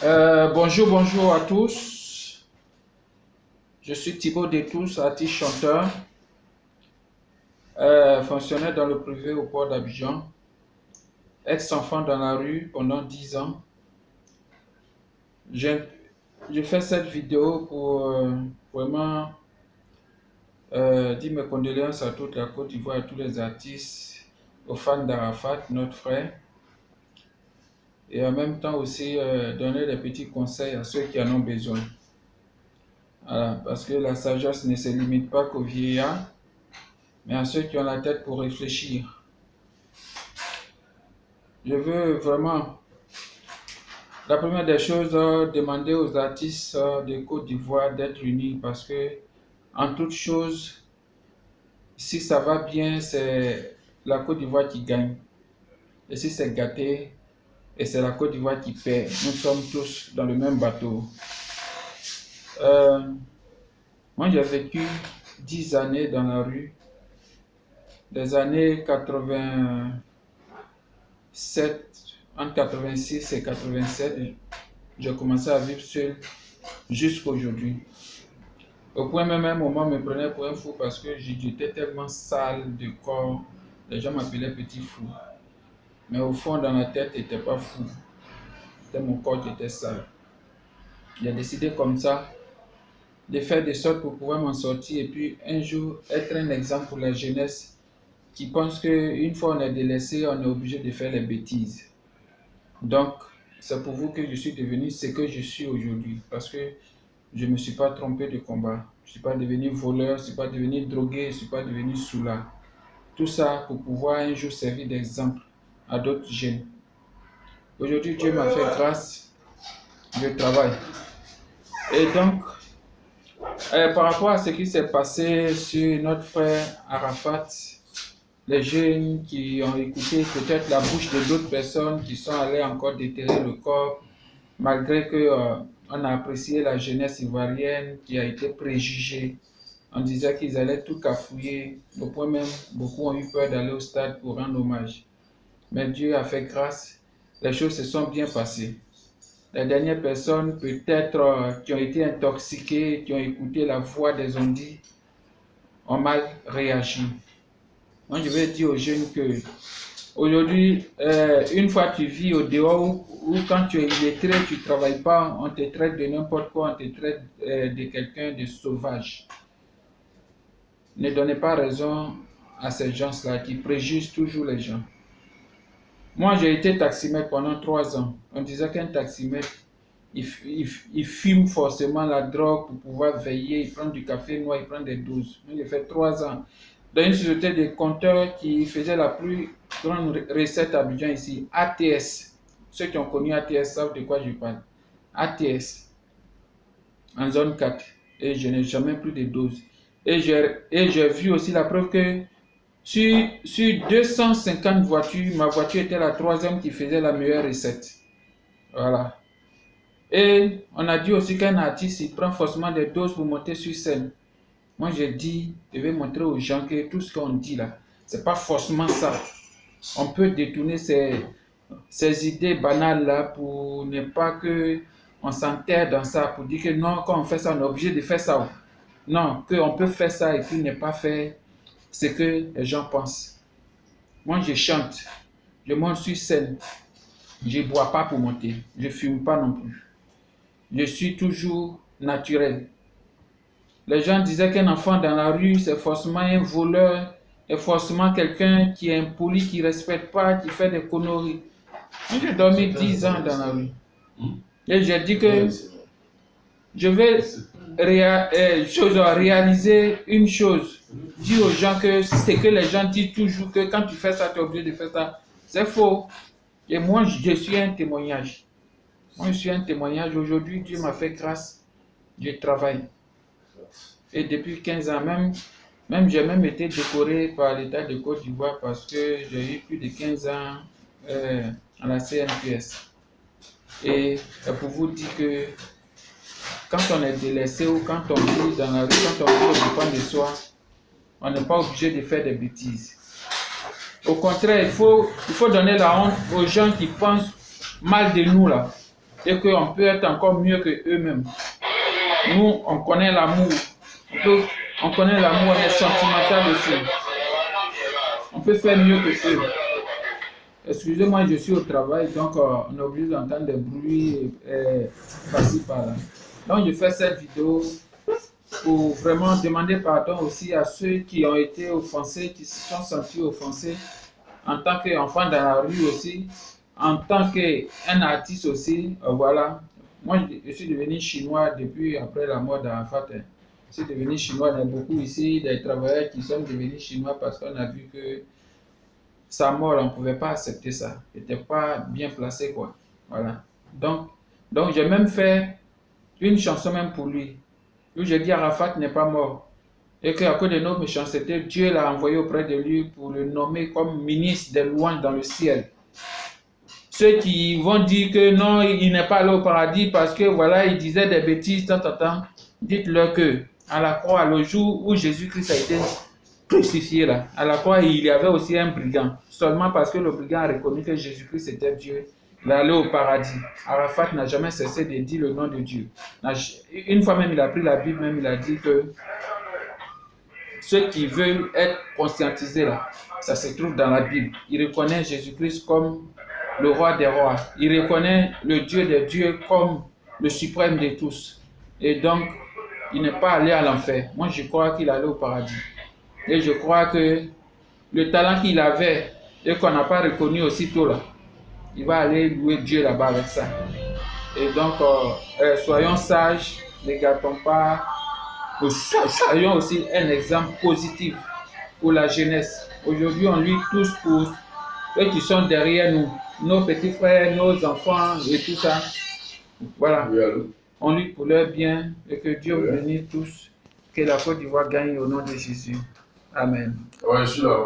Bonjour à tous. Je suis Thibaut Détous, artiste chanteur, fonctionnaire dans le privé au port d'Abidjan, ex-enfant dans la rue pendant 10 ans. Je fais cette vidéo pour vraiment dire mes condoléances à toute la Côte d'Ivoire, à tous les artistes, aux fans d'Arafat, notre frère, et en même temps aussi donner des petits conseils à ceux qui en ont besoin. Voilà, parce que la sagesse ne se limite pas qu'aux vieillards, mais à ceux qui ont la tête pour réfléchir. Je veux vraiment, la première des choses, demander aux artistes de Côte d'Ivoire d'être unis parce que, en toute chose, si ça va bien, c'est la Côte d'Ivoire qui gagne. Et si c'est gâté, et c'est la Côte d'Ivoire qui perd. Nous sommes tous dans le même bateau. Moi, j'ai vécu 10 années dans la rue. Des années 87, entre 86 et 87, j'ai commencé à vivre seul jusqu'à aujourd'hui. Au point même, un moment me prenait pour un fou parce que j'étais tellement sale de corps. Les gens m'appelaient petit fou. Mais au fond, dans la tête, j'étais pas fou. C'était mon corps qui était sale. J'ai décidé comme ça de faire des sortes pour pouvoir m'en sortir et puis un jour être un exemple pour la jeunesse qui pense qu'une fois on est délaissé, on est obligé de faire les bêtises. Donc, c'est pour vous que je suis devenu ce que je suis aujourd'hui parce que je ne me suis pas trompé de combat. Je ne suis pas devenu voleur, je ne suis pas devenu drogué, je ne suis pas devenu soulard. Tout ça pour pouvoir un jour servir d'exemple à d'autres jeunes. Aujourd'hui, Dieu m'a fait grâce, je travaille. Et donc, par rapport à ce qui s'est passé sur notre frère Arafat, les jeunes qui ont écouté peut-être la bouche de d'autres personnes qui sont allées encore déterrer le corps, malgré qu'on a apprécié la jeunesse ivoirienne qui a été préjugée. On disait qu'ils allaient tout cafouiller, au point même beaucoup ont eu peur d'aller au stade pour rendre hommage. Mais Dieu a fait grâce, les choses se sont bien passées. Les dernières personnes peut-être qui ont été intoxiquées, qui ont écouté la voix des ondits, ont mal réagi. Moi je vais dire aux jeunes que aujourd'hui, une fois tu vis au dehors ou quand tu es illettré, tu ne travailles pas, on te traite de n'importe quoi, on te traite de quelqu'un de sauvage. Ne donnez pas raison à ces gens-là qui préjugent toujours les gens. Moi, j'ai été taximètre pendant 3 ans. On disait qu'un taximètre, il fume forcément la drogue pour pouvoir veiller, il prend du café noir, il prend des doses. J'ai fait 3 ans dans une société de compteurs qui faisait la plus grande recette à Abidjan ici, ATS. Ceux qui ont connu ATS savent de quoi je parle. ATS, en zone 4. Et je n'ai jamais pris de doses. Et j'ai vu aussi la preuve que sur 250 voitures, ma voiture était la 3e qui faisait la meilleure recette. Voilà. Et on a dit aussi qu'un artiste, il prend forcément des doses pour monter sur scène. Moi, j'ai dit, je vais montrer aux gens que tout ce qu'on dit là, c'est pas forcément ça. On peut détourner ces idées banales là pour ne pas qu'on s'enterre dans ça, pour dire que non, quand on fait ça, on est obligé de faire ça. Non, qu'on peut faire ça et puis ne pas faire ce que les gens pensent. Moi, je chante, je monte sur scène, je ne bois pas pour monter, je ne fume pas non plus. Je suis toujours naturel. Les gens disaient qu'un enfant dans la rue, c'est forcément un voleur, est forcément quelqu'un qui est impoli, qui ne respecte pas, qui fait des conneries. J'ai dormi 10 ans dans la rue. Et j'ai dit que je vais réaliser une chose. Dire aux gens que c'est que les gens disent toujours que quand tu fais ça, tu es obligé de faire ça. C'est faux. Et moi, je suis un témoignage. Moi, je suis un témoignage. Aujourd'hui, Dieu m'a fait grâce. Je travaille. Et depuis 15 ans, j'ai même été décoré par l'État de Côte d'Ivoire parce que j'ai eu plus de 15 ans à la CNPS. Et pour vous dire que quand on est délaissé ou quand on vit dans la rue, quand on vit au dépend de soi, on n'est pas obligé de faire des bêtises. Au contraire, il faut donner la honte aux gens qui pensent mal de nous là. et qu'on peut être encore mieux que eux-mêmes. Nous, on connaît l'amour. On connaît l'amour, on est sentimental aussi. On peut faire mieux que eux. Excusez-moi, je suis au travail, donc on est obligé d'entendre des bruits par-ci par-là. Donc je fais cette vidéo pour vraiment demander pardon aussi à ceux qui ont été offensés, qui se sont sentis offensés en tant qu'enfant dans la rue aussi, en tant qu'un artiste aussi, voilà. Moi, je suis devenu chinois depuis après la mort d'Arafat. Je suis devenu chinois, il y a beaucoup ici, des travailleurs qui sont devenus chinois parce qu'on a vu que sa mort, on ne pouvait pas accepter ça. Il n'était pas bien placé, quoi. Voilà. Donc j'ai même fait une chanson même pour lui, où j'ai dit Arafat n'est pas mort. Et qu'à cause de nos méchancetés, Dieu l'a envoyé auprès de lui pour le nommer comme ministre des louanges dans le ciel. Ceux qui vont dire que non, il n'est pas allé au paradis parce que voilà, il disait des bêtises, dites-leur que à la croix, le jour où Jésus-Christ a été crucifié là, à la croix, il y avait aussi un brigand. Seulement parce que le brigand a reconnu que Jésus-Christ était Dieu, il est allé au paradis. Arafat n'a jamais cessé de dire le nom de Dieu. Une fois même, il a pris la Bible, même il a dit que ceux qui veulent être conscientisés là, ça se trouve dans la Bible. Il reconnaît Jésus-Christ comme le roi des rois. Il reconnaît le Dieu des dieux comme le suprême de tous. Et donc, il n'est pas allé à l'enfer. Moi, je crois qu'il est allé au paradis. Et je crois que le talent qu'il avait et qu'on n'a pas reconnu aussitôt là, il va aller louer Dieu là-bas avec ça. Et donc, soyons sages, ne gâtons pas. Soyons aussi un exemple positif pour la jeunesse. Aujourd'hui, on lutte tous pour eux qui sont derrière nous, nos petits frères, nos enfants et tout ça. Voilà. On lutte pour leur bien et que Dieu vous bénisse tous. Que la Côte d'Ivoire gagne au nom de Jésus. Amen. Ouais, je suis là.